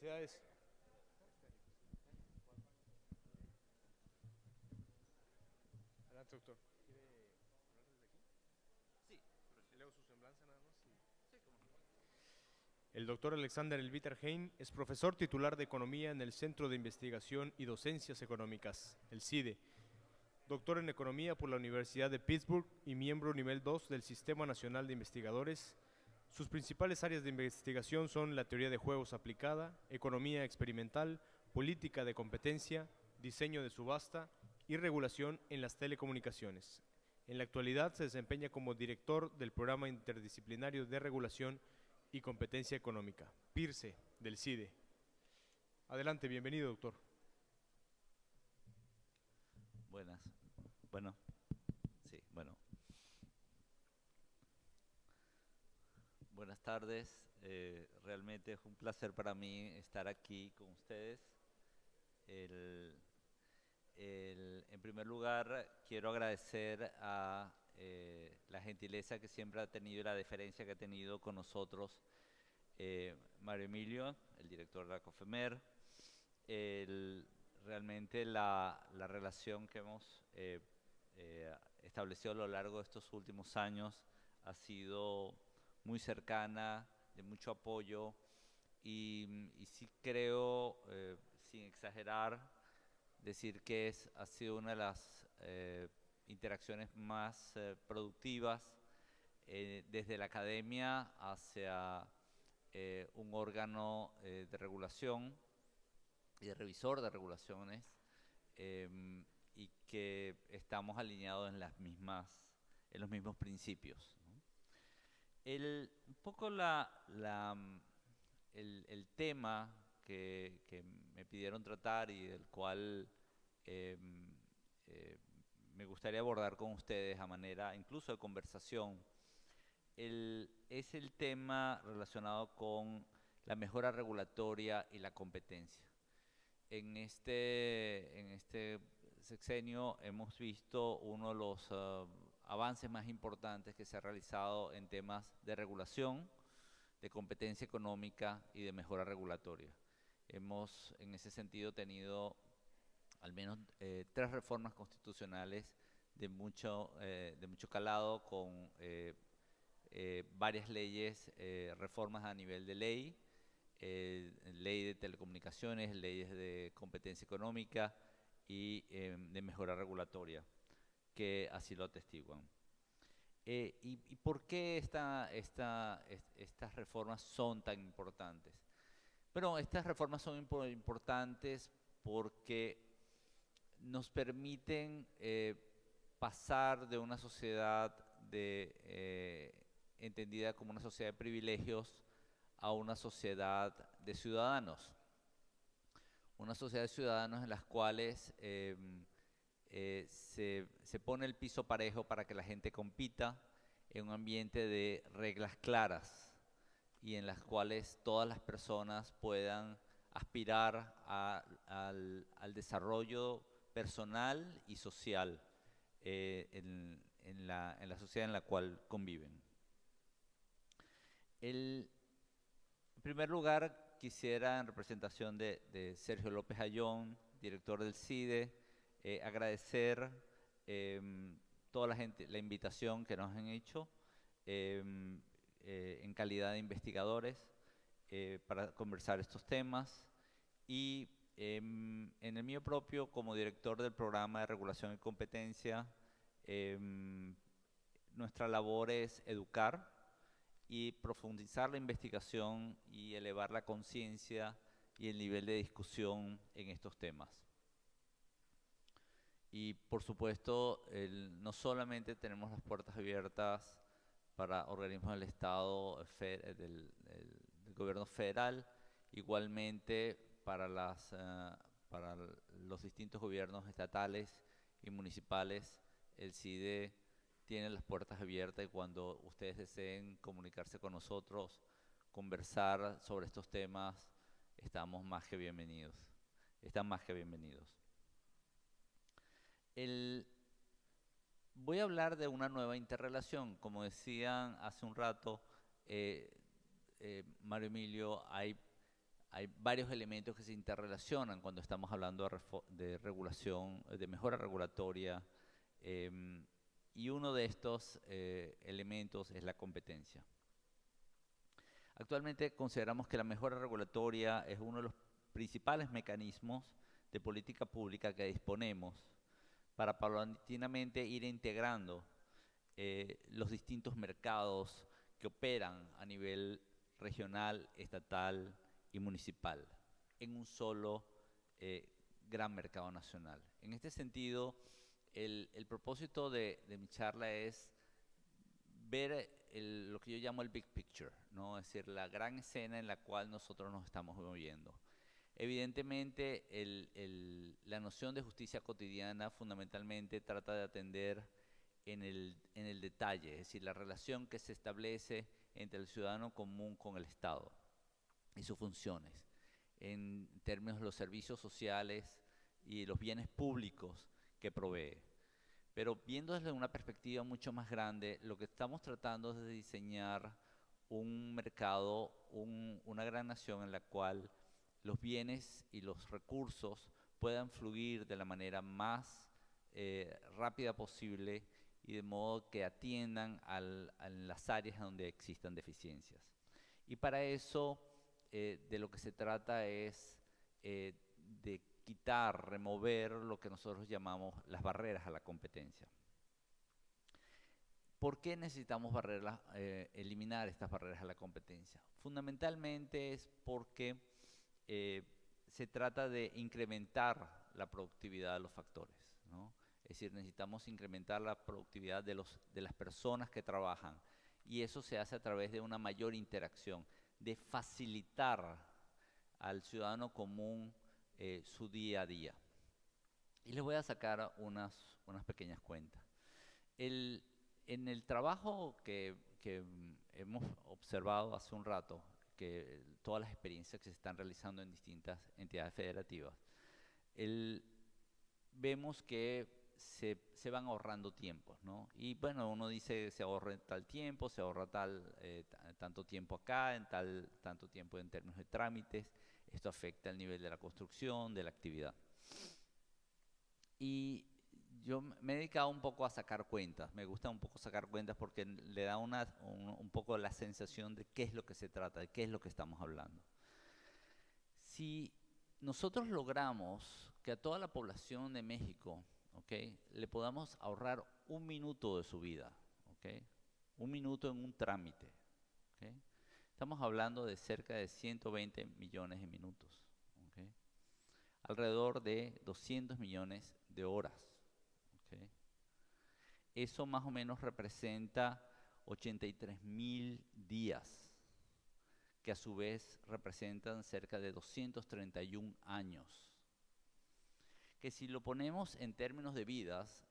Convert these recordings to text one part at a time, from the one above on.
Felicidades. Adelante, doctor. ¿Quiere hablar desde aquí? Sí, Y luego su semblanza nada más. sí, como no. El doctor Alexander Elviter Hein es profesor titular de Economía en el Centro de Investigación y Docencias Económicas, el CIDE. Doctor en Economía por la Universidad de Pittsburgh y miembro nivel 2 del Sistema Nacional de Investigadores. Sus principales áreas de investigación son la teoría de juegos aplicada, economía experimental, política de competencia, diseño de subasta y regulación en las telecomunicaciones. En la actualidad se desempeña como director del Programa Interdisciplinario de Regulación y Competencia Económica, PIRCE, del CIDE. Adelante, bienvenido, doctor. Buenas. Bueno, sí, bueno. Buenas tardes. Realmente es un placer para mí estar aquí con ustedes. El- en primer lugar, quiero agradecer a la gentileza que siempre ha tenido y la deferencia que ha tenido con nosotros Mario Emilio, el director de la COFEMER. El- Realmente la relación que hemos establecido a lo largo de estos últimos años ha sido muy cercana, de mucho apoyo y sí creo, sin exagerar, decir que ha sido una de las interacciones más productivas desde la academia hacia un órgano de regulación y de revisor de regulaciones y que estamos alineados en en los mismos principios, ¿no? Un poco el tema que me pidieron tratar y del cual eh, eh, me gustaría abordar con ustedes a manera incluso de conversación es el tema relacionado con la mejora regulatoria y la competencia. En este sexenio hemos visto uno de los avances más importantes que se ha realizado en temas de regulación, de competencia económica y de mejora regulatoria. Hemos, en ese sentido, tenido al menos tres reformas constitucionales de mucho calado con varias leyes, reformas a nivel de ley, ley de telecomunicaciones, leyes de competencia económica y de mejora regulatoria, que así lo atestiguan. ¿Y por qué estas reformas son tan importantes? Bueno, estas reformas son importantes porque nos permiten pasar de una sociedad entendida como una sociedad de privilegios a una sociedad de ciudadanos. Una sociedad de ciudadanos en las cuales se pone el piso parejo para que la gente compita en un ambiente de reglas claras y en las cuales todas las personas puedan aspirar al desarrollo personal y social en la sociedad en la cual conviven. En primer lugar, quisiera, en representación de Sergio López Ayón, director del CIDE, agradecer toda la invitación que nos han hecho en calidad de investigadores para conversar estos temas y en el mío propio como director del programa de regulación y competencia, nuestra labor es educar y profundizar la investigación y elevar la conciencia y el nivel de discusión en estos temas. Y por supuesto, no solamente tenemos las puertas abiertas para organismos del Estado, del gobierno federal, igualmente para los distintos gobiernos estatales y municipales, el CIDE tiene las puertas abiertas y cuando ustedes deseen comunicarse con nosotros, conversar sobre estos temas, estamos más que bienvenidos. Están más que bienvenidos. Voy a hablar de una nueva interrelación. Como decían hace un rato, Mario Emilio, hay varios elementos que se interrelacionan cuando estamos hablando de regulación, de mejora regulatoria, y uno de estos elementos es la competencia. Actualmente consideramos que la mejora regulatoria es uno de los principales mecanismos de política pública que disponemos para paulatinamente ir integrando los distintos mercados que operan a nivel regional, estatal y municipal en un solo gran mercado nacional. En este sentido, el propósito de mi charla es ver lo que yo llamo el big picture, ¿no? Es decir, la gran escena en la cual nosotros nos estamos moviendo. Evidentemente, la noción de justicia cotidiana fundamentalmente trata de atender en el detalle, es decir, la relación que se establece entre el ciudadano común con el Estado y sus funciones, en términos de los servicios sociales y los bienes públicos que provee. Pero viendo desde una perspectiva mucho más grande, lo que estamos tratando es de diseñar un mercado, una gran nación en la cual los bienes y los recursos puedan fluir de la manera más rápida posible y de modo que atiendan a las áreas donde existan deficiencias. Y para eso de lo que se trata es de quitar, remover lo que nosotros llamamos las barreras a la competencia. ¿Por qué necesitamos eliminar estas barreras a la competencia? Fundamentalmente es porque se trata de incrementar la productividad de los factores, ¿no? Es decir, necesitamos incrementar la productividad de las personas que trabajan, y eso se hace a través de una mayor interacción, de facilitar al ciudadano común su día a día. Y les voy a sacar unas pequeñas cuentas. En el trabajo que hemos observado hace un rato, que todas las experiencias que se están realizando en distintas entidades federativas, vemos que se van ahorrando tiempos, ¿no? Y bueno, uno dice se ahorra tal tiempo, se ahorra tanto tiempo acá, tanto tiempo en términos de trámites. Esto afecta el nivel de la construcción, de la actividad. Y yo me he dedicado un poco a sacar cuentas. Me gusta un poco sacar cuentas porque le da un poco la sensación de qué es lo que se trata, de qué es lo que estamos hablando. Si nosotros logramos que a toda la población de México, ¿okay?, le podamos ahorrar 1 minuto de su vida, ¿okay?, 1 minuto en un trámite, ¿okay?, estamos hablando de cerca de 120 millones de minutos, ¿okay?, alrededor de 200 millones de horas, ¿okay? Eso más o menos representa 83,000 días, que a su vez representan cerca de 231 años. Que si lo ponemos en términos de vidas,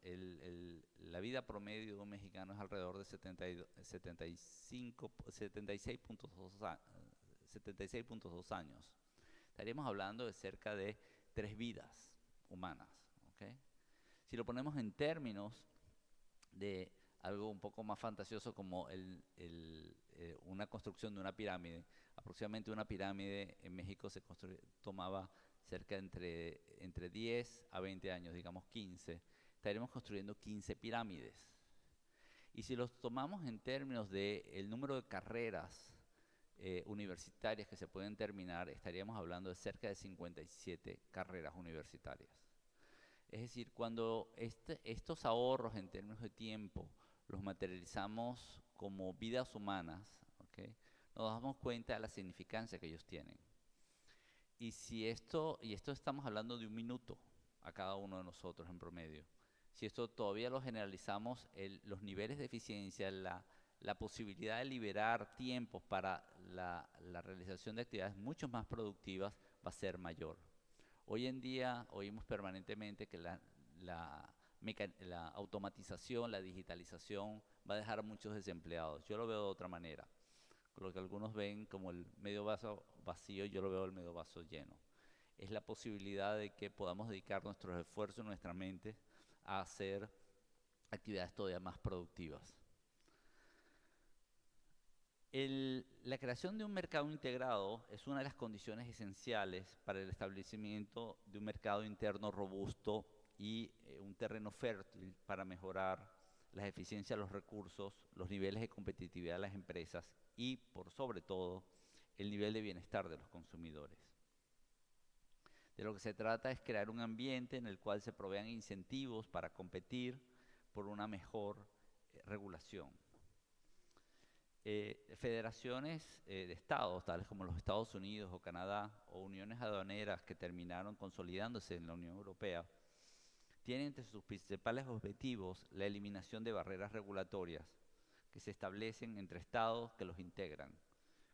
la vida promedio de un mexicano es alrededor de 76,2 años. Estaríamos hablando de cerca de 3 vidas humanas, ¿okay? Si lo ponemos en términos de algo un poco más fantasioso como una construcción de una pirámide, aproximadamente una pirámide en México tomaba cerca entre 10 a 20 años, digamos 15, estaremos construyendo 15 pirámides. Y si los tomamos en términos del número de carreras universitarias que se pueden terminar, estaríamos hablando de cerca de 57 carreras universitarias. Es decir, cuando estos ahorros en términos de tiempo los materializamos como vidas humanas, ¿okay?, nos damos cuenta de la significancia que ellos tienen. Y esto estamos hablando de 1 minuto a cada uno de nosotros en promedio. Si esto todavía lo generalizamos, los niveles de eficiencia, la posibilidad de liberar tiempos para la realización de actividades mucho más productivas va a ser mayor. Hoy en día oímos permanentemente que la automatización, la digitalización va a dejar a muchos desempleados. Yo lo veo de otra manera. Lo que algunos ven como el medio vaso vacío, yo lo veo el medio vaso lleno. Es la posibilidad de que podamos dedicar nuestros esfuerzos, nuestra mente, a hacer actividades todavía más productivas. La creación de un mercado integrado es una de las condiciones esenciales para el establecimiento de un mercado interno robusto y un terreno fértil para mejorar la eficiencia de los recursos, los niveles de competitividad de las empresas y, por sobre todo, el nivel de bienestar de los consumidores. De lo que se trata es crear un ambiente en el cual se provean incentivos para competir por una mejor regulación. Federaciones de estados, tales como los Estados Unidos o Canadá, o uniones aduaneras que terminaron consolidándose en la Unión Europea, tienen entre sus principales objetivos la eliminación de barreras regulatorias que se establecen entre estados que los integran,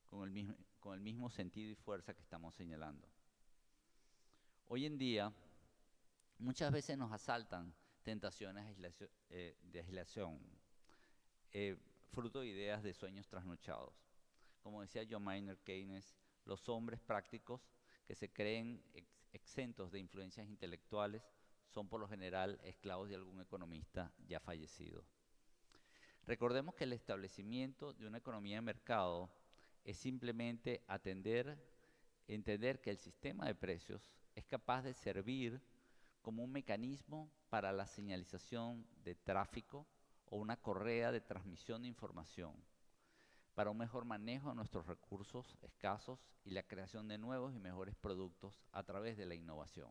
con el mismo sentido y fuerza que estamos señalando. Hoy en día, muchas veces nos asaltan tentaciones de aislación, fruto de ideas de sueños trasnochados. Como decía John Maynard Keynes, los hombres prácticos que se creen exentos de influencias intelectuales son por lo general esclavos de algún economista ya fallecido. Recordemos que el establecimiento de una economía de mercado es simplemente entender que el sistema de precios es capaz de servir como un mecanismo para la señalización de tráfico o una correa de transmisión de información, para un mejor manejo de nuestros recursos escasos y la creación de nuevos y mejores productos a través de la innovación.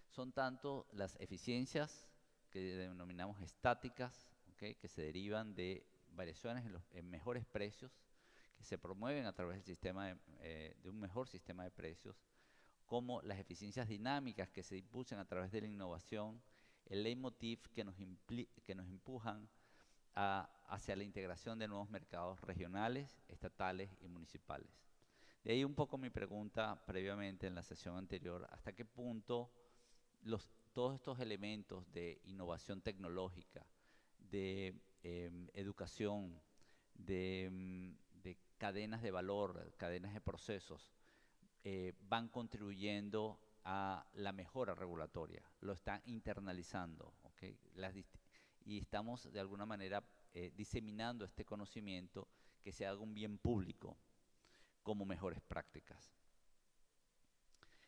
Son tanto las eficiencias que denominamos estáticas, ¿okay?, que se derivan de variaciones en mejores precios, que se promueven a través del sistema de un mejor sistema de precios, como las eficiencias dinámicas que se impulsan a través de la innovación, el leitmotiv que nos empujan hacia la integración de nuevos mercados regionales, estatales y municipales. De ahí un poco mi pregunta previamente en la sesión anterior, ¿hasta qué punto todos estos elementos de innovación tecnológica, de educación, de cadenas de valor, cadenas de procesos, van contribuyendo a la mejora regulatoria, lo están internalizando, ¿okay? Y estamos de alguna manera diseminando este conocimiento que se haga un bien público como mejores prácticas.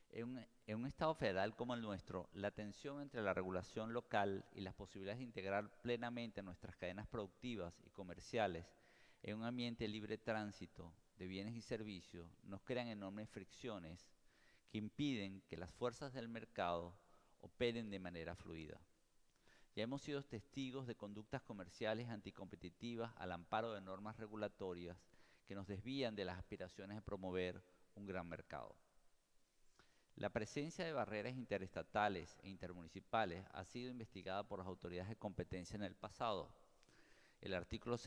En un Estado federal como el nuestro, la tensión entre la regulación local y las posibilidades de integrar plenamente nuestras cadenas productivas y comerciales en un ambiente de libre tránsito de bienes y servicios nos crean enormes fricciones que impiden que las fuerzas del mercado operen de manera fluida. Ya hemos sido testigos de conductas comerciales anticompetitivas al amparo de normas regulatorias que nos desvían de las aspiraciones de promover un gran mercado. La presencia de barreras interestatales e intermunicipales ha sido investigada por las autoridades de competencia en el pasado. El artículo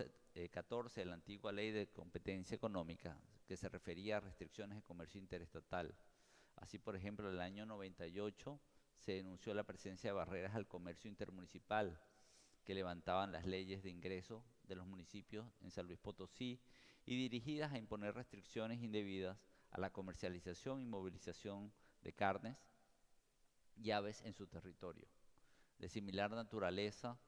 14 de la antigua Ley de Competencia Económica, que se refería a restricciones de comercio interestatal. Así, por ejemplo, en el año 98 se denunció la presencia de barreras al comercio intermunicipal que levantaban las leyes de ingreso de los municipios en San Luis Potosí y dirigidas a imponer restricciones indebidas a la comercialización y movilización de carnes y aves en su territorio. De similar naturaleza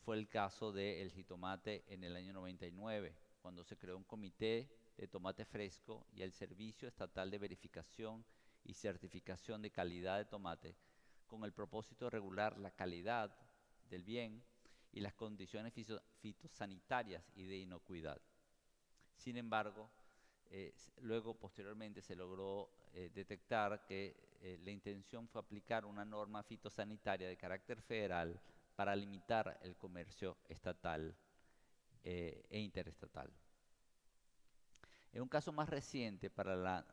fue el caso del jitomate en el año 99, cuando se creó un comité de tomate fresco y el Servicio Estatal de Verificación y Certificación de Calidad de Tomate, con el propósito de regular la calidad del bien y las condiciones fitosanitarias y de inocuidad. Sin embargo, luego, posteriormente, se logró detectar que la intención fue aplicar una norma fitosanitaria de carácter federal para limitar el comercio estatal e interestatal. En un caso más reciente para la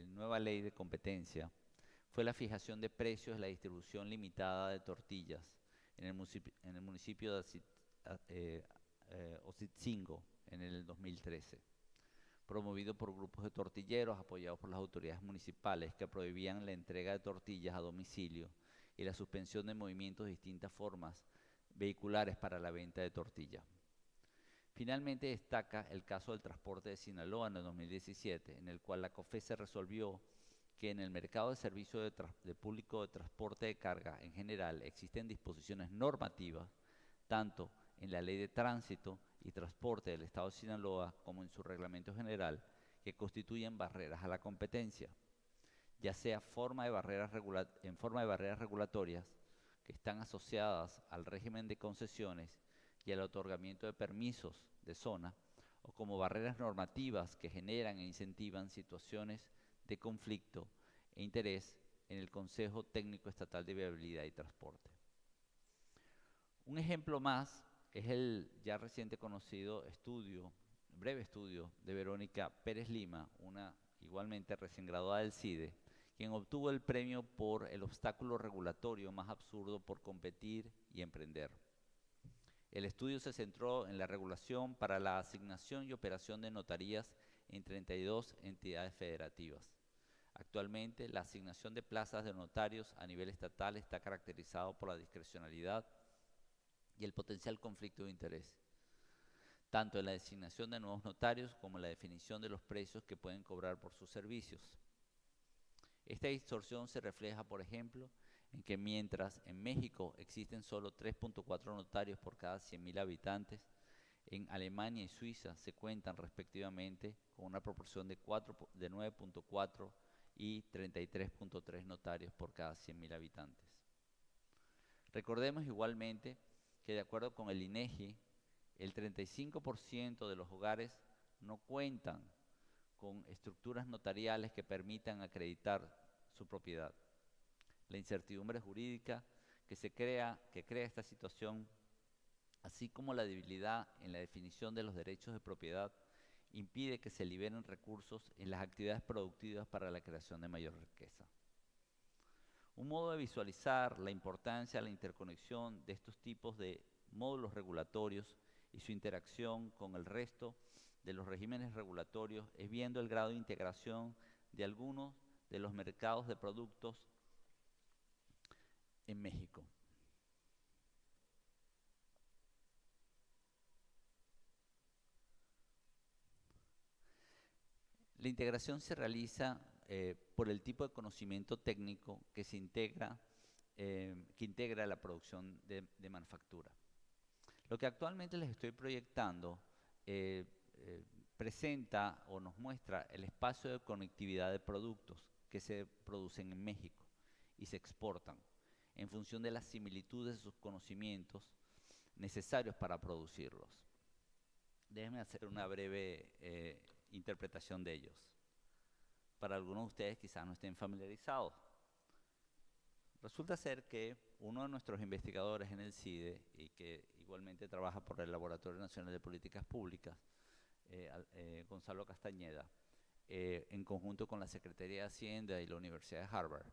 nueva ley de competencia fue la fijación de precios de la distribución limitada de tortillas en el municipio de Otzitzingo en el 2013, promovido por grupos de tortilleros apoyados por las autoridades municipales que prohibían la entrega de tortillas a domicilio y la suspensión de movimientos de distintas formas vehiculares para la venta de tortillas. Finalmente destaca el caso del transporte de Sinaloa en el 2017, en el cual la COFECE resolvió que en el mercado de servicio de público de transporte de carga en general existen disposiciones normativas, tanto en la Ley de Tránsito y Transporte del Estado de Sinaloa, como en su reglamento general, que constituyen barreras a la competencia, ya sea en forma de barreras regulatorias que están asociadas al régimen de concesiones y al otorgamiento de permisos de zona, o como barreras normativas que generan e incentivan situaciones de conflicto e interés en el Consejo Técnico Estatal de Viabilidad y Transporte. Un ejemplo más es el ya reciente conocido breve estudio de Verónica Pérez Lima, una igualmente recién graduada del CIDE, quien obtuvo el premio por el obstáculo regulatorio más absurdo por competir y emprender. El estudio se centró en la regulación para la asignación y operación de notarías en 32 entidades federativas. Actualmente, la asignación de plazas de notarios a nivel estatal está caracterizado por la discrecionalidad y el potencial conflicto de interés, tanto en la designación de nuevos notarios como en la definición de los precios que pueden cobrar por sus servicios. Esta distorsión se refleja, por ejemplo, en que mientras en México existen solo 3.4 notarios por cada 100.000 habitantes, en Alemania y Suiza se cuentan respectivamente con una proporción de 9.4 y 33.3 notarios por cada 100.000 habitantes. Recordemos igualmente que de acuerdo con el INEGI, el 35% de los hogares no cuentan con estructuras notariales que permitan acreditar su propiedad. La incertidumbre jurídica que crea esta situación, así como la debilidad en la definición de los derechos de propiedad, impide que se liberen recursos en las actividades productivas para la creación de mayor riqueza. Un modo de visualizar la importancia de la interconexión de estos tipos de módulos regulatorios y su interacción con el resto de los regímenes regulatorios es viendo el grado de integración de algunos de los mercados de productos en México. La integración se realiza por el tipo de conocimiento técnico que integra la producción de manufactura. Lo que actualmente les estoy proyectando presenta o nos muestra el espacio de conectividad de productos que se producen en México y se exportan en función de las similitudes de sus conocimientos necesarios para producirlos. Déjenme hacer una breve interpretación de ellos. Para algunos de ustedes quizás no estén familiarizados. Resulta ser que uno de nuestros investigadores en el CIDE, y que igualmente trabaja por el Laboratorio Nacional de Políticas Públicas, Gonzalo Castañeda, en conjunto con la Secretaría de Hacienda y la Universidad de Harvard,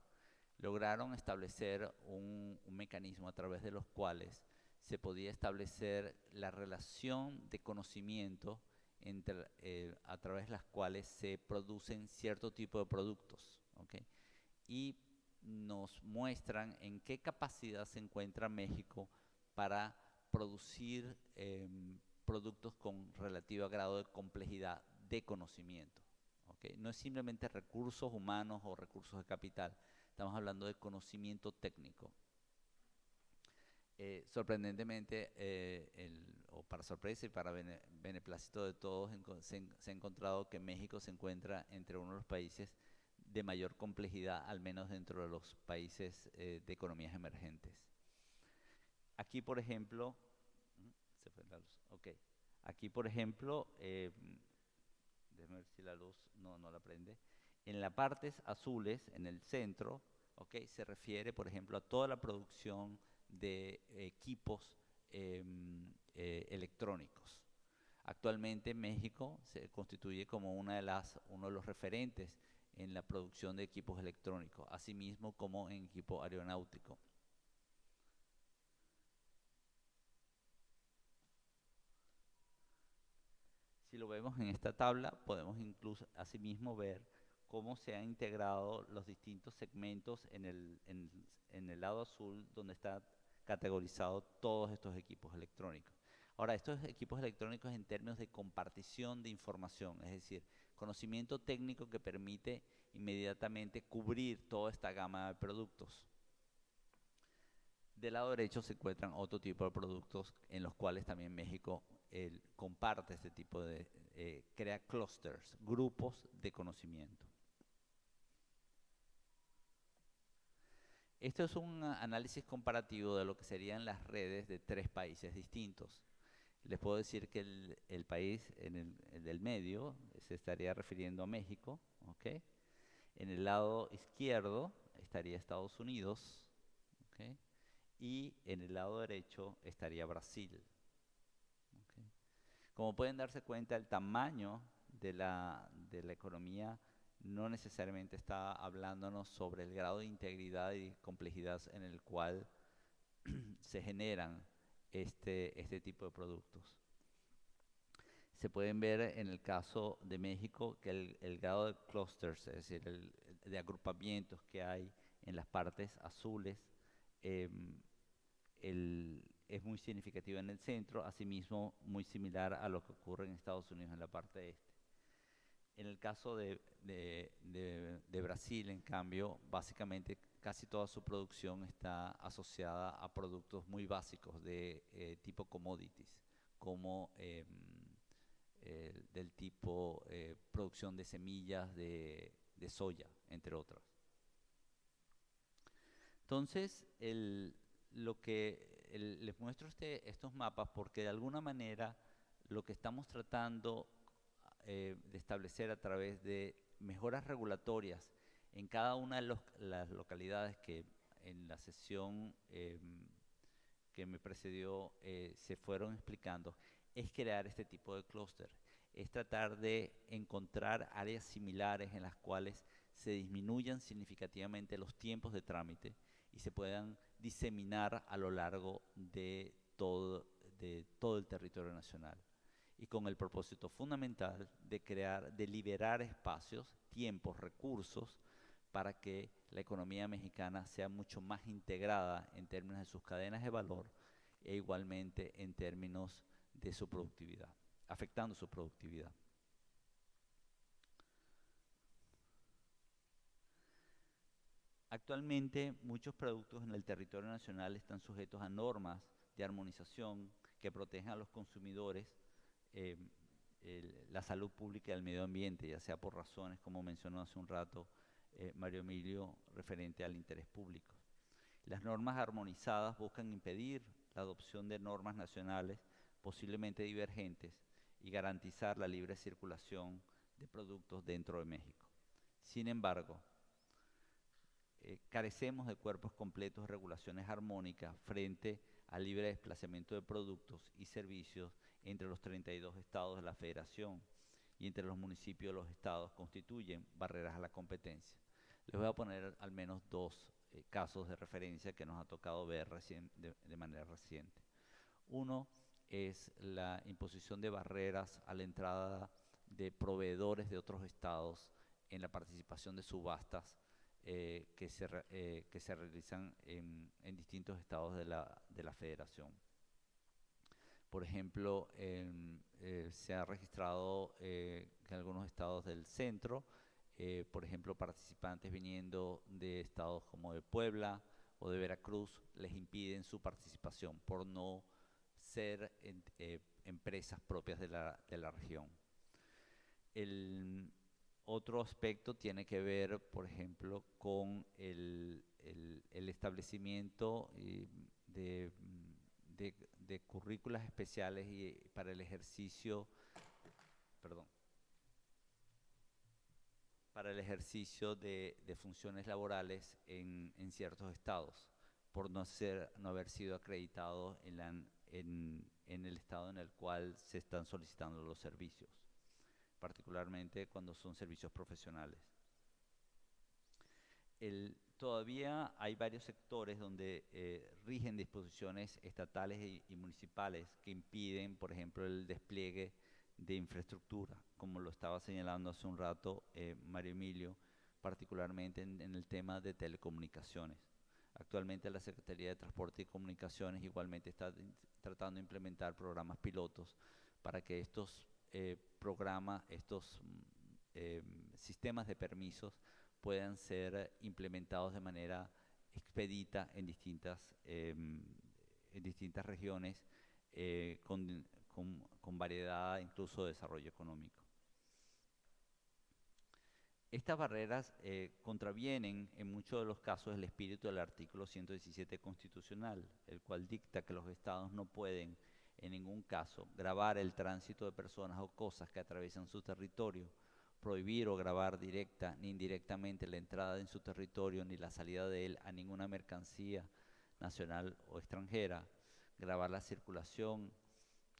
lograron establecer un mecanismo a través de los cuales se podía establecer la relación de conocimiento a través de las cuales se producen cierto tipo de productos, ¿okay? Y nos muestran en qué capacidad se encuentra México para producir productos con relativo grado de complejidad de conocimiento, ¿okay? No es simplemente recursos humanos o recursos de capital, estamos hablando de conocimiento técnico. Sorprendentemente, o para sorpresa y para beneplácito de todos, se ha encontrado que México se encuentra entre uno de los países de mayor complejidad, al menos dentro de los países de economías emergentes. Aquí, por ejemplo, se fue la luz. Okay. Aquí, por ejemplo, déjame ver si la luz no la prende. En las partes azules, en el centro, okay, se refiere, por ejemplo, a toda la producción de equipos electrónicos. Actualmente México se constituye como uno de los referentes en la producción de equipos electrónicos, asimismo como en equipo aeronáutico. Si lo vemos en esta tabla, podemos incluso asimismo ver cómo se han integrado los distintos segmentos en el lado azul, donde está categorizado todos estos equipos electrónicos. Ahora, estos equipos electrónicos en términos de compartición de información, es decir, conocimiento técnico que permite inmediatamente cubrir toda esta gama de productos. Del lado derecho se encuentran otro tipo de productos en los cuales también México comparte este tipo de, crea clusters, grupos de conocimiento. Esto es un análisis comparativo de lo que serían las redes de 3 países distintos. Les puedo decir que el país el del medio se estaría refiriendo a México, ¿ok? En el lado izquierdo estaría Estados Unidos, ¿ok? Y en el lado derecho estaría Brasil, ¿ok? Como pueden darse cuenta, el tamaño de la economía no necesariamente está hablándonos sobre el grado de integridad y complejidad en el cual se generan este tipo de productos. Se pueden ver en el caso de México que el grado de clusters, es decir, de agrupamientos que hay en las partes azules, es muy significativo en el centro, asimismo muy similar a lo que ocurre en Estados Unidos en la parte este. En el caso de Brasil, en cambio, básicamente casi toda su producción está asociada a productos muy básicos de tipo commodities, como del tipo producción de semillas de soya, entre otras. Entonces, les muestro estos mapas porque de alguna manera lo que estamos tratando de establecer a través de mejoras regulatorias en cada una de las localidades que en la sesión que me precedió se fueron explicando, es crear este tipo de clúster. Es tratar de encontrar áreas similares en las cuales se disminuyan significativamente los tiempos de trámite y se puedan diseminar a lo largo de todo el territorio nacional. Y con el propósito fundamental de liberar espacios, tiempos, recursos, para que la economía mexicana sea mucho más integrada en términos de sus cadenas de valor e igualmente en términos de su productividad, afectando su productividad. Actualmente, muchos productos en el territorio nacional están sujetos a normas de armonización que protegen a los consumidores, la salud pública y el medio ambiente, ya sea por razones, como mencionó hace un rato Mario Emilio, referente al interés público. Las normas armonizadas buscan impedir la adopción de normas nacionales posiblemente divergentes y garantizar la libre circulación de productos dentro de México. Sin embargo, carecemos de cuerpos completos de regulaciones armónicas frente al libre desplazamiento de productos y servicios entre los 32 estados de la Federación y entre los municipios de los estados constituyen barreras a la competencia. Les voy a poner al menos 2 casos de referencia que nos ha tocado ver de manera reciente. Uno es la imposición de barreras a la entrada de proveedores de otros estados en la participación de subastas que se realizan en distintos estados de la Federación. Por ejemplo, se ha registrado que en algunos estados del centro, por ejemplo, participantes viniendo de estados como de Puebla o de Veracruz, les impiden su participación por no ser empresas propias de la región. El otro aspecto tiene que ver, por ejemplo, con el establecimiento de currículas especiales y para el ejercicio, para el ejercicio de funciones laborales en ciertos estados, por no haber sido acreditados en el estado en el cual se están solicitando los servicios, particularmente cuando son servicios profesionales. Todavía hay varios sectores donde rigen disposiciones estatales y municipales que impiden, por ejemplo, el despliegue de infraestructura, como lo estaba señalando hace un rato Mario Emilio, particularmente en el tema de telecomunicaciones. Actualmente la Secretaría de Transporte y Comunicaciones igualmente está tratando de implementar programas pilotos para que estos sistemas de permisos puedan ser implementados de manera expedita en distintas regiones con variedad, incluso de desarrollo económico. Estas barreras contravienen en muchos de los casos el espíritu del artículo 117 constitucional, el cual dicta que los estados no pueden en ningún caso gravar el tránsito de personas o cosas que atraviesan su territorio, prohibir o gravar directa ni indirectamente la entrada en su territorio ni la salida de él a ninguna mercancía nacional o extranjera, gravar la circulación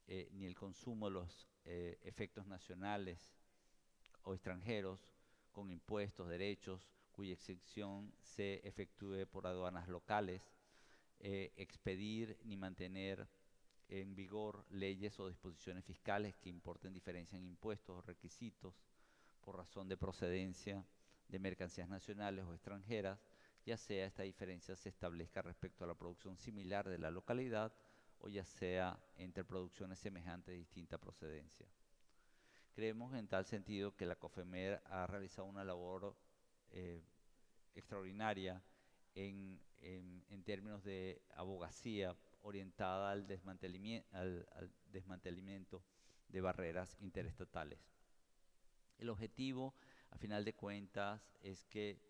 ni el consumo de los efectos nacionales o extranjeros con impuestos, derechos, cuya excepción se efectúe por aduanas locales, expedir ni mantener en vigor leyes o disposiciones fiscales que importen diferencia en impuestos o requisitos por razón de procedencia de mercancías nacionales o extranjeras, ya sea esta diferencia se establezca respecto a la producción similar de la localidad o ya sea entre producciones semejantes de distinta procedencia. Creemos en tal sentido que la COFEMER ha realizado una labor extraordinaria en términos de abogacía orientada al desmantelamiento de barreras interestatales. El objetivo, a final de cuentas, es que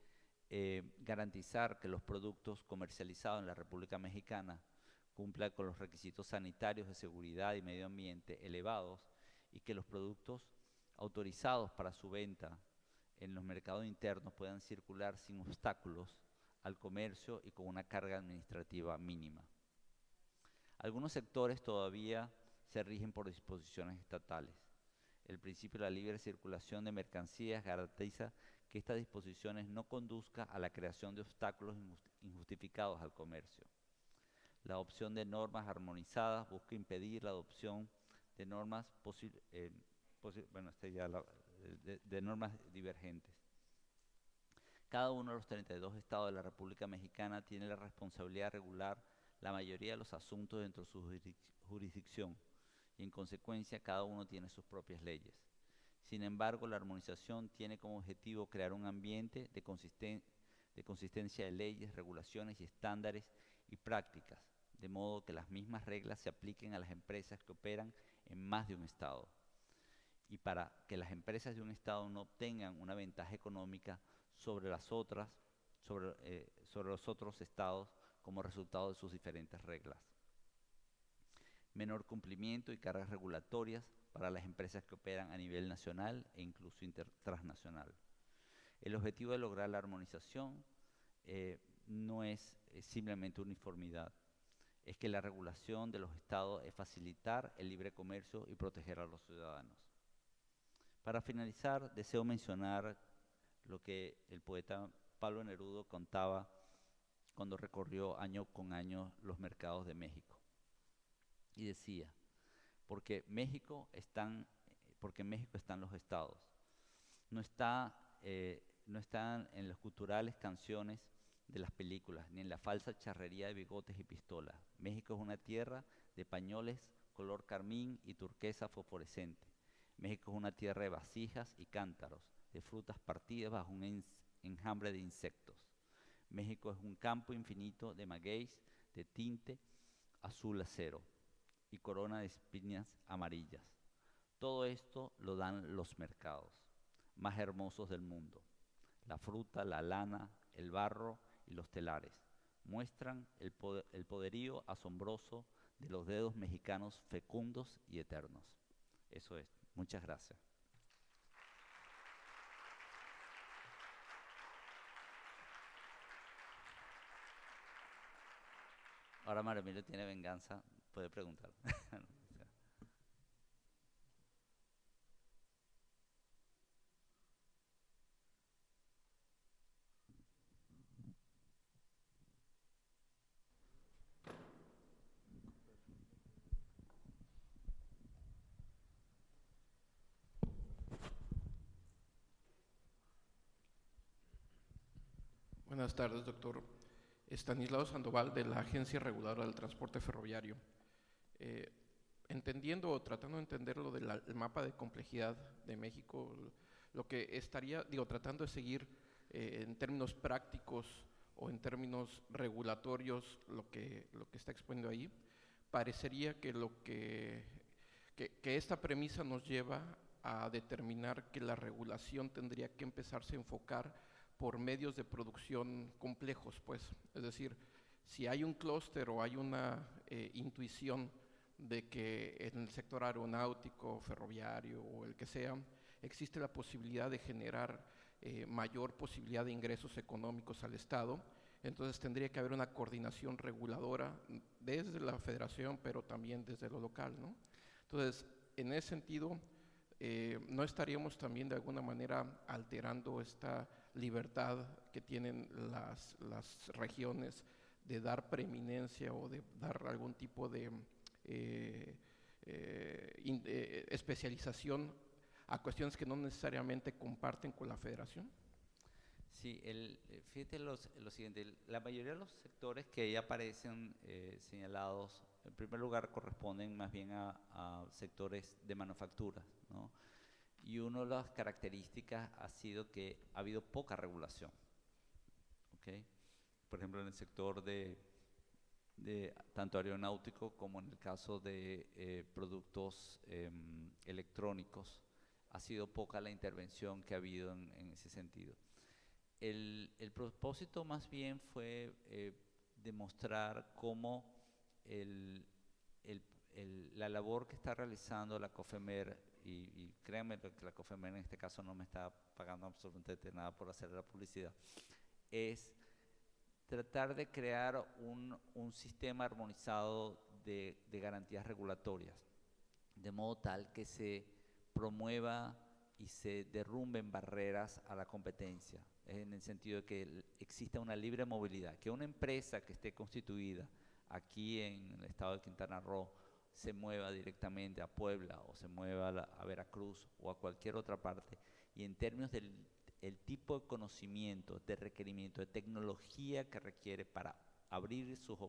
garantizar que los productos comercializados en la República Mexicana cumplan con los requisitos sanitarios de seguridad y medio ambiente elevados y que los productos autorizados para su venta en los mercados internos puedan circular sin obstáculos al comercio y con una carga administrativa mínima. Algunos sectores todavía se rigen por disposiciones estatales. El principio de la libre circulación de mercancías garantiza que estas disposiciones no conduzcan a la creación de obstáculos injustificados al comercio. La adopción de normas armonizadas busca impedir la adopción de normas de normas divergentes. Cada uno de los 32 estados de la República Mexicana tiene la responsabilidad de regular la mayoría de los asuntos dentro de su jurisdicción y en consecuencia cada uno tiene sus propias leyes. Sin embargo, la armonización tiene como objetivo crear un ambiente de consistencia de leyes, regulaciones y estándares y prácticas, de modo que las mismas reglas se apliquen a las empresas que operan en más de un estado y para que las empresas de un estado no obtengan una ventaja económica sobre los otros estados como resultado de sus diferentes reglas. Menor cumplimiento y cargas regulatorias para las empresas que operan a nivel nacional e incluso transnacional. El objetivo de lograr la armonización no es simplemente uniformidad, es que la regulación de los estados es facilitar el libre comercio y proteger a los ciudadanos. Para finalizar, deseo mencionar lo que el poeta Pablo Neruda contaba cuando recorrió año con año los mercados de México. Y decía, porque en México están los estados. No están en las culturales canciones de las películas, ni en la falsa charrería de bigotes y pistolas. México es una tierra de pañoles color carmín y turquesa fosforescente. México es una tierra de vasijas y cántaros, de frutas partidas bajo un enjambre de insectos. México es un campo infinito de magueyes de tinte azul acero y corona de espinas amarillas. Todo esto lo dan los mercados más hermosos del mundo. La fruta, la lana, el barro y los telares muestran el poderío asombroso de los dedos mexicanos fecundos y eternos. Eso es. Muchas gracias. Ahora Mario Emilio tiene venganza, puede preguntar. Buenas tardes, doctor. Estanislao Sandoval, de la Agencia Reguladora del Transporte Ferroviario. Entendiendo o tratando de entender lo del mapa de complejidad de México, lo que estaría, tratando de seguir en términos prácticos o en términos regulatorios lo que está exponiendo ahí, parecería que lo que que esta premisa nos lleva a determinar que la regulación tendría que empezarse a enfocar por medios de producción complejos, pues. Es decir, si hay un clúster o hay una intuición de que en el sector aeronáutico, ferroviario o el que sea, existe la posibilidad de generar mayor posibilidad de ingresos económicos al Estado, entonces tendría que haber una coordinación reguladora desde la federación, pero también desde lo local, ¿no? Entonces, en ese sentido, ¿no estaríamos también de alguna manera alterando esta libertad que tienen las regiones de dar preeminencia o de dar algún tipo de especialización a cuestiones que no necesariamente comparten con la federación? Sí, fíjate lo siguiente, la mayoría de los sectores que ahí aparecen señalados, en primer lugar corresponden más bien a sectores de manufactura, ¿no? Y una de las características ha sido que ha habido poca regulación, ¿ok? Por ejemplo, en el sector de tanto aeronáutico como en el caso de productos electrónicos, ha sido poca la intervención que ha habido en ese sentido. El propósito más bien fue demostrar cómo la labor que está realizando la COFEMER, y créanme que la COFEMER en este caso no me está pagando absolutamente nada por hacer la publicidad, es tratar de crear un sistema armonizado de garantías regulatorias, de modo tal que se promueva y se derrumben barreras a la competencia, en el sentido de que exista una libre movilidad, que una empresa que esté constituida aquí en el estado de Quintana Roo se mueva directamente a Puebla o se mueva a Veracruz o a cualquier otra parte, y en términos del tipo de conocimiento, de requerimiento, de tecnología que requiere para abrir sus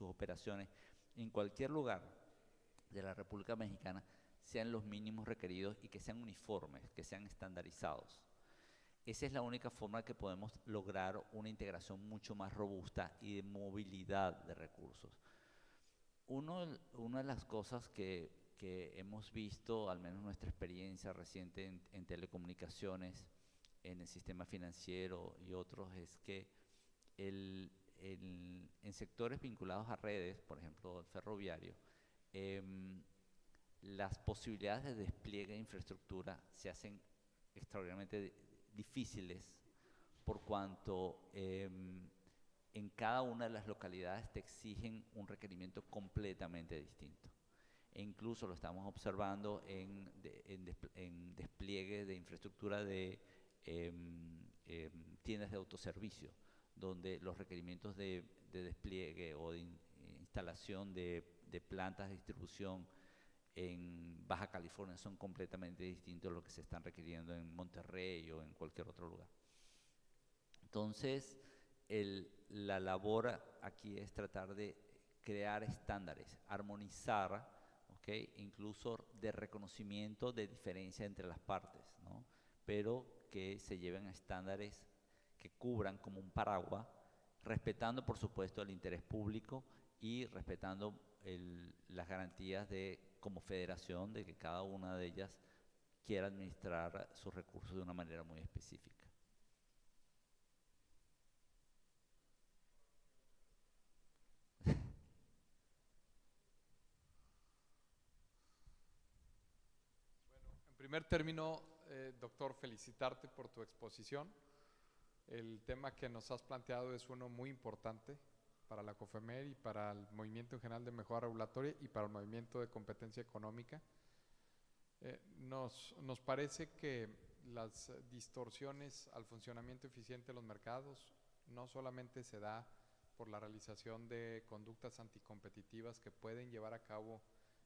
operaciones en cualquier lugar de la República Mexicana, sean los mínimos requeridos y que sean uniformes, que sean estandarizados. Esa es la única forma que podemos lograr una integración mucho más robusta y de movilidad de recursos. Una de las cosas que hemos visto, al menos nuestra experiencia reciente en telecomunicaciones, en el sistema financiero y otros, es que en sectores vinculados a redes, por ejemplo el ferroviario, las posibilidades de despliegue de infraestructura se hacen extraordinariamente difíciles, por cuanto en cada una de las localidades te exigen un requerimiento completamente distinto. E incluso lo estamos observando en despliegue de infraestructura de tiendas de autoservicio, donde los requerimientos de despliegue o de instalación de plantas de distribución en Baja California son completamente distintos a lo que se están requiriendo en Monterrey o en cualquier otro lugar. Entonces, la labor aquí es tratar de crear estándares, armonizar, ¿okay? Incluso de reconocimiento de diferencia entre las partes, ¿no? Pero que se lleven a estándares que cubran como un paraguas, respetando por supuesto el interés público y respetando las garantías como federación de que cada una de ellas quiera administrar sus recursos de una manera muy específica. En primer término, doctor, felicitarte por tu exposición. El tema que nos has planteado es uno muy importante para la COFEMER y para el movimiento en general de mejora regulatoria y para el movimiento de competencia económica. Nos parece que las distorsiones al funcionamiento eficiente de los mercados no solamente se da por la realización de conductas anticompetitivas que pueden llevar a cabo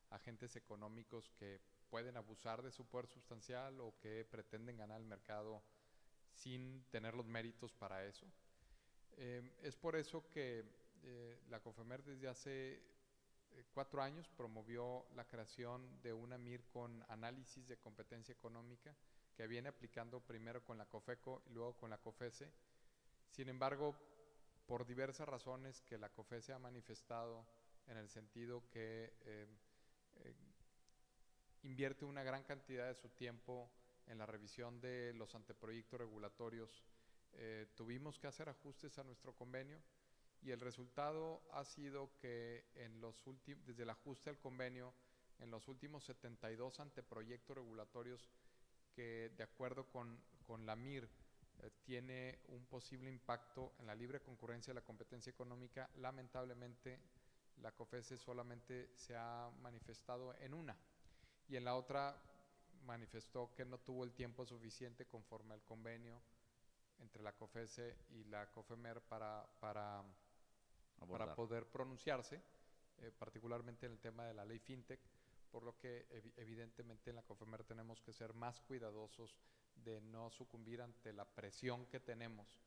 agentes económicos que pueden abusar de su poder sustancial o que pretenden ganar el mercado sin tener los méritos para eso. Es por eso que la COFEMER desde hace 4 años promovió la creación de una MIR con análisis de competencia económica que viene aplicando primero con la COFECO y luego con la COFESE. Sin embargo, por diversas razones que la COFESE ha manifestado en el sentido que invierte una gran cantidad de su tiempo en la revisión de los anteproyectos regulatorios. Tuvimos que hacer ajustes a nuestro convenio y el resultado ha sido que desde el ajuste al convenio, en los últimos 72 anteproyectos regulatorios que, de acuerdo con la MIR, tiene un posible impacto en la libre concurrencia y la competencia económica, lamentablemente la COFECE solamente se ha manifestado en una, y en la otra manifestó que no tuvo el tiempo suficiente conforme al convenio entre la COFECE y la COFEMER para poder pronunciarse, particularmente en el tema de la ley FinTech, por lo que evidentemente en la COFEMER tenemos que ser más cuidadosos de no sucumbir ante la presión que tenemos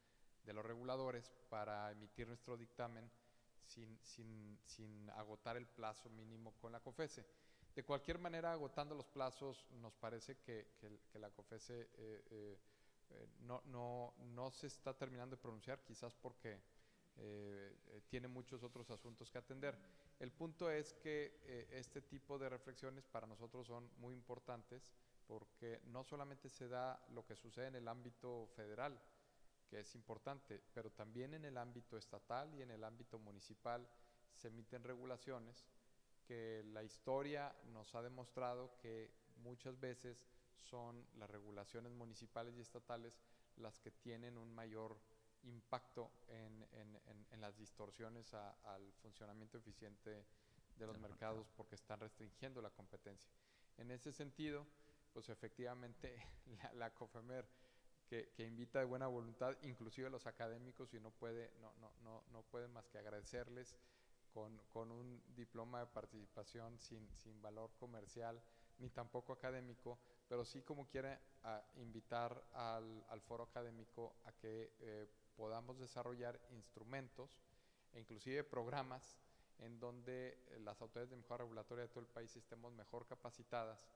de los reguladores para emitir nuestro dictamen sin agotar el plazo mínimo con la COFECE. De cualquier manera, agotando los plazos, nos parece que la COFECE no se está terminando de pronunciar, quizás porque tiene muchos otros asuntos que atender. El punto es que este tipo de reflexiones para nosotros son muy importantes, porque no solamente se da lo que sucede en el ámbito federal, que es importante, pero también en el ámbito estatal y en el ámbito municipal se emiten regulaciones que la historia nos ha demostrado que muchas veces son las regulaciones municipales y estatales las que tienen un mayor impacto en las distorsiones al funcionamiento eficiente de los mercados, porque están restringiendo la competencia. En ese sentido, pues efectivamente la COFEMER, que invita de buena voluntad, inclusive a los académicos, y no pueden más que agradecerles con un diploma de participación sin valor comercial ni tampoco académico, pero sí como quiere invitar al foro académico a que podamos desarrollar instrumentos e inclusive programas en donde las autoridades de mejora regulatoria de todo el país estemos mejor capacitadas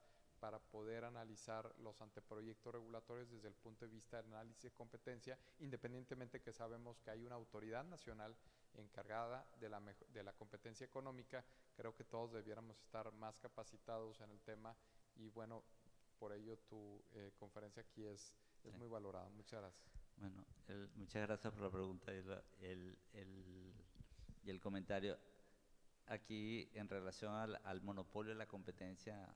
para poder analizar los anteproyectos regulatorios desde el punto de vista del análisis de competencia, independientemente que sabemos que hay una autoridad nacional encargada de la competencia económica. Creo que todos debiéramos estar más capacitados en el tema, y bueno, por ello tu conferencia aquí es muy valorada. Muchas gracias. Bueno, muchas gracias por la pregunta y el comentario. Aquí, en relación al monopolio de la competencia,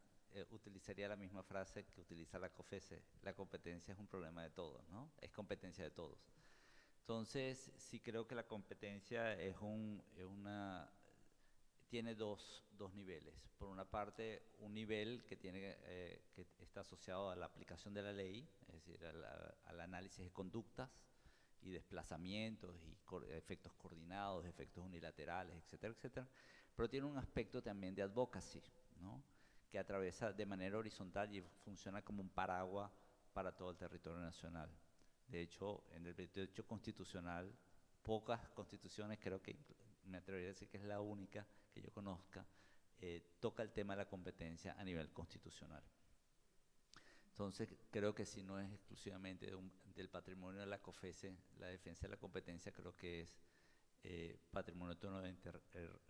utilizaría la misma frase que utiliza la COFECE. La competencia es un problema de todos, ¿no? Es competencia de todos. Entonces, sí creo que la competencia tiene dos niveles. Por una parte, un nivel que está asociado a la aplicación de la ley, es decir, al análisis de conductas y desplazamientos y efectos coordinados, efectos unilaterales, etcétera, etcétera. Pero tiene un aspecto también de advocacy, ¿no?, que atraviesa de manera horizontal y funciona como un paraguas para todo el territorio nacional. De hecho, en el derecho constitucional, pocas constituciones, creo que me atrevería a decir que es la única que yo conozca, toca el tema de la competencia a nivel constitucional. Entonces, creo que si no es exclusivamente del patrimonio de la COFECE, la defensa de la competencia creo que es patrimonio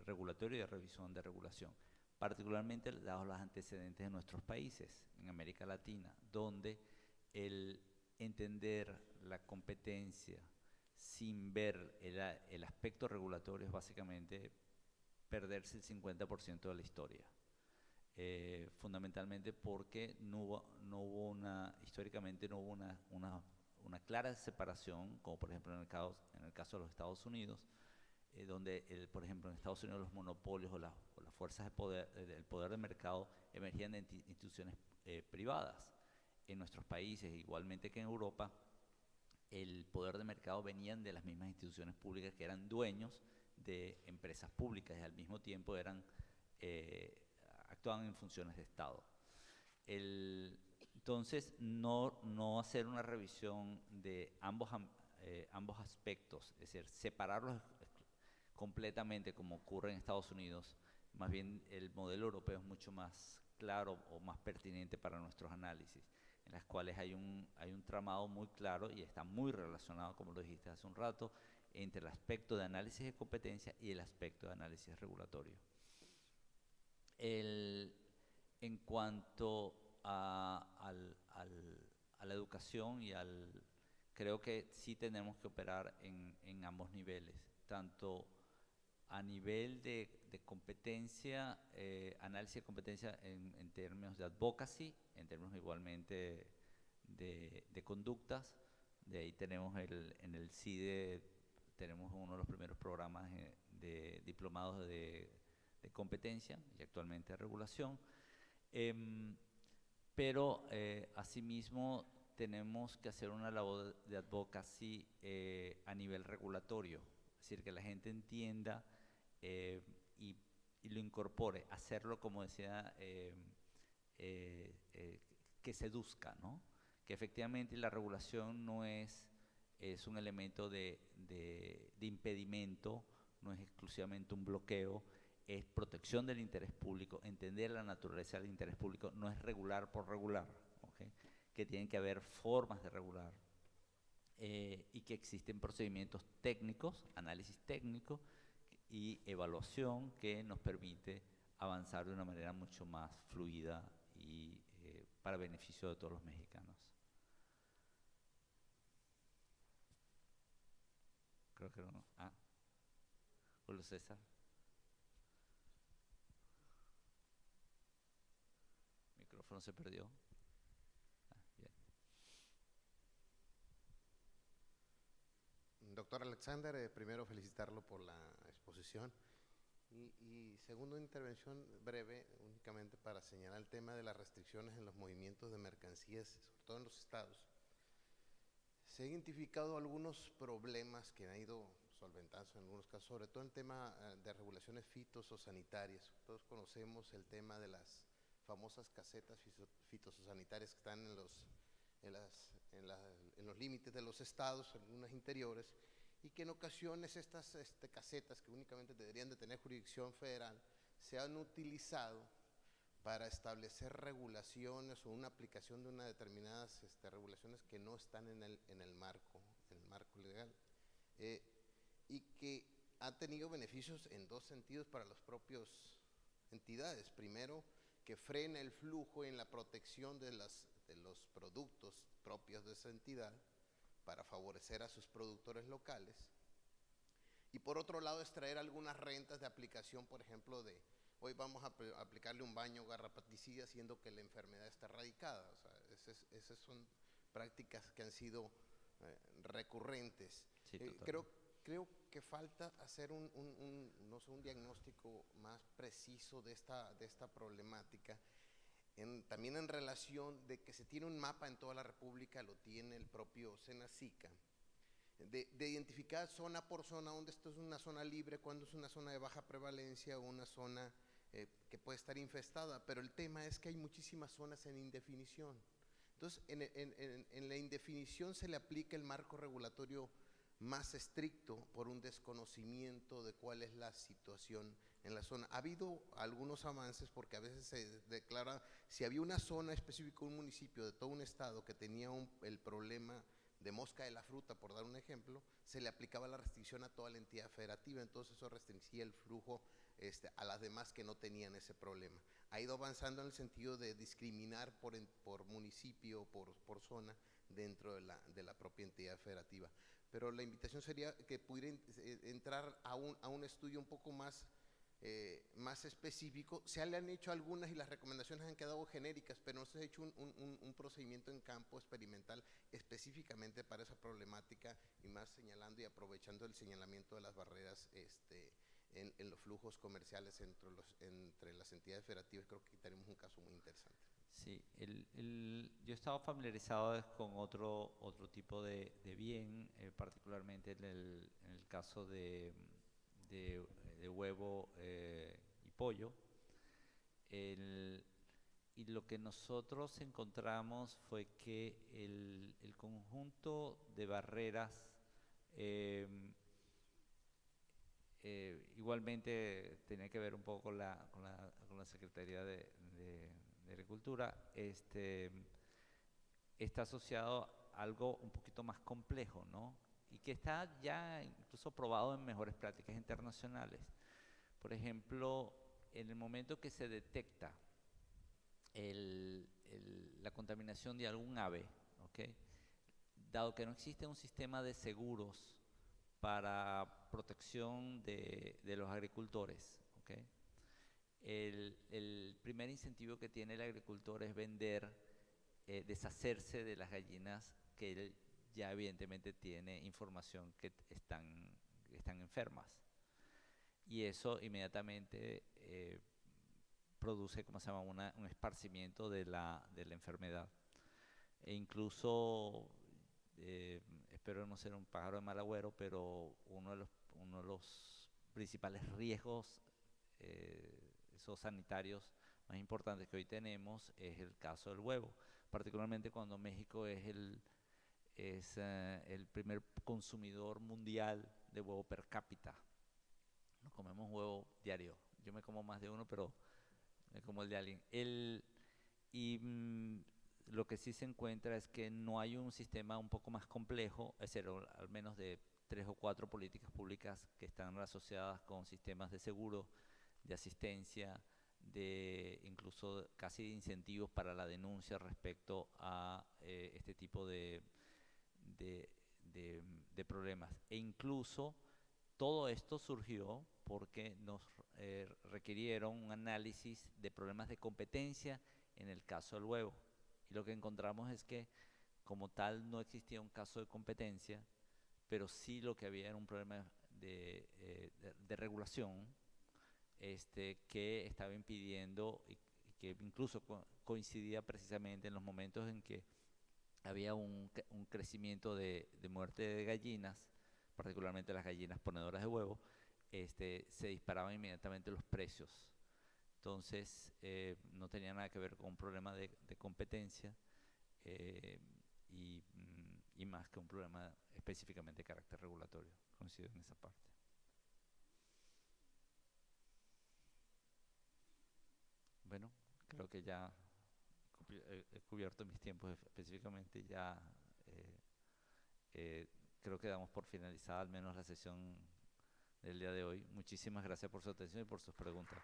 regulatorio y de revisión de regulación, particularmente dados los antecedentes de nuestros países en América Latina, donde el entender la competencia sin ver el aspecto regulatorio es básicamente perderse el 50% de la historia. Fundamentalmente porque históricamente no hubo una clara separación, como por ejemplo en el caso de los Estados Unidos, donde por ejemplo en Estados Unidos los monopolios o las fuerzas de poder, el poder de mercado emergían de instituciones privadas. En nuestros países, igualmente que en Europa, el poder de mercado venían de las mismas instituciones públicas que eran dueños de empresas públicas y al mismo tiempo actuaban en funciones de Estado. Entonces, no hacer una revisión de ambos aspectos, es decir, separarlos completamente como ocurre en Estados Unidos. Más bien el modelo europeo es mucho más claro o más pertinente para nuestros análisis, en las cuales hay un tramado muy claro y está muy relacionado, como lo dijiste hace un rato, entre el aspecto de análisis de competencia y el aspecto de análisis regulatorio. En cuanto a la educación creo que sí tenemos que operar en ambos niveles, tanto a nivel de competencia, análisis de competencia en términos de advocacy, en términos igualmente de conductas. De ahí tenemos en el CIDE, tenemos uno de los primeros programas de diplomados de competencia y actualmente de regulación. Pero asimismo tenemos que hacer una labor de advocacy a nivel regulatorio, es decir, que la gente entienda y lo incorpore, hacerlo, como decía, que seduzca, ¿no? Que efectivamente la regulación no es un elemento de impedimento, no es exclusivamente un bloqueo, es protección del interés público, entender la naturaleza del interés público, no es regular por regular, ¿okay? Que tienen que haber formas de regular y que existen procedimientos técnicos, análisis técnico y evaluación que nos permite avanzar de una manera mucho más fluida y para beneficio de todos los mexicanos. Creo que no. Julio César. El micrófono se perdió. Bien. Doctor Alexander, primero felicitarlo por la exposición y segundo, intervención breve únicamente para señalar el tema de las restricciones en los movimientos de mercancías, sobre todo en los estados. Se han identificado algunos problemas que han ido solventándose en algunos casos, sobre todo el tema de regulaciones fitosanitarias. Todos conocemos el tema de las famosas casetas fitosanitarias que están en los límites de los estados, en unas interiores, y que en ocasiones estas casetas, que únicamente deberían de tener jurisdicción federal, se han utilizado para establecer regulaciones o una aplicación de unas determinadas regulaciones que no están en el marco legal, y que ha tenido beneficios en dos sentidos para las propias entidades. Primero, que frena el flujo en la protección de los productos propios de esa entidad para favorecer a sus productores locales, y por otro lado extraer algunas rentas de aplicación, por ejemplo, de hoy vamos a aplicarle un baño garrapaticida siendo que la enfermedad está erradicada. O sea, esas son prácticas que han sido recurrentes. Sí, creo que falta hacer no sé, un diagnóstico más preciso de esta problemática, también en relación de que se tiene un mapa en toda la República, lo tiene el propio Senacica, de identificar zona por zona dónde esto es una zona libre, cuándo es una zona de baja prevalencia o una zona que puede estar infestada. Pero el tema es que hay muchísimas zonas en indefinición. Entonces, en la indefinición se le aplica el marco regulatorio más estricto por un desconocimiento de cuál es la situación en la zona. Ha habido algunos avances porque a veces se declara, si había una zona específica, un municipio de todo un estado que tenía el problema de mosca de la fruta, por dar un ejemplo, se le aplicaba la restricción a toda la entidad federativa, entonces eso restringía el flujo a las demás que no tenían ese problema. Ha ido avanzando en el sentido de discriminar por municipio, por zona, dentro de la propia entidad federativa. Pero la invitación sería que pudiera entrar a un estudio un poco más específico. Se le han hecho algunas y las recomendaciones han quedado genéricas, pero no se ha hecho un procedimiento en campo experimental específicamente para esa problemática, y más señalando y aprovechando el señalamiento de las barreras en los flujos comerciales entre las entidades federativas. Creo que tenemos un caso muy interesante. Sí, yo he estado familiarizado con otro tipo de bien, particularmente en el caso de huevo y pollo. Y lo que nosotros encontramos fue que el conjunto de barreras, igualmente tenía que ver un poco con la Secretaría de Agricultura, está asociado a algo un poquito más complejo, ¿no? Y que está ya incluso probado en mejores prácticas internacionales. Por ejemplo, en el momento que se detecta la contaminación de algún ave, ¿ok? Dado que no existe un sistema de seguros para protección de los agricultores, ¿ok? El primer incentivo que tiene el agricultor es vender, deshacerse de las gallinas que él ya evidentemente tiene información que están enfermas. Y eso inmediatamente produce, ¿cómo se llama?, un esparcimiento de la enfermedad. E incluso, espero no ser un pájaro de mal agüero, pero uno de los principales riesgos esos sanitarios más importantes que hoy tenemos es el caso del huevo, particularmente cuando México es el primer consumidor mundial de huevo per cápita. Nos comemos huevo diario. Yo me como más de uno, pero me como el de alguien. Lo que sí se encuentra es que no hay un sistema un poco más complejo, es decir, al menos de 3 o 4 políticas públicas que están asociadas con sistemas de seguro, de asistencia, de incluso casi de incentivos para la denuncia respecto a este tipo de problemas. E incluso todo esto surgió porque nos requirieron un análisis de problemas de competencia en el caso del huevo. Y lo que encontramos es que como tal no existía un caso de competencia, pero sí lo que había era un problema de regulación que estaba impidiendo y que incluso coincidía precisamente en los momentos en que había un crecimiento de muerte de gallinas, particularmente las gallinas ponedoras de huevo, se disparaban inmediatamente los precios. Entonces, no tenía nada que ver con un problema de competencia y más que un problema específicamente de carácter regulatorio. Coincido en esa parte. Bueno, creo que ya he cubierto mis tiempos específicamente, ya creo que damos por finalizada al menos la sesión del día de hoy. Muchísimas gracias por su atención y por sus preguntas.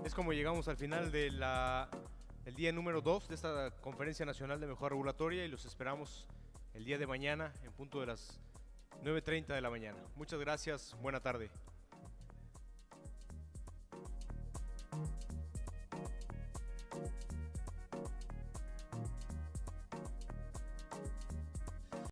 Es como llegamos al final de el día número 2 de esta Conferencia Nacional de Mejora Regulatoria y los esperamos el día de mañana en punto de las 9:30 de la mañana. Muchas gracias, buena tarde.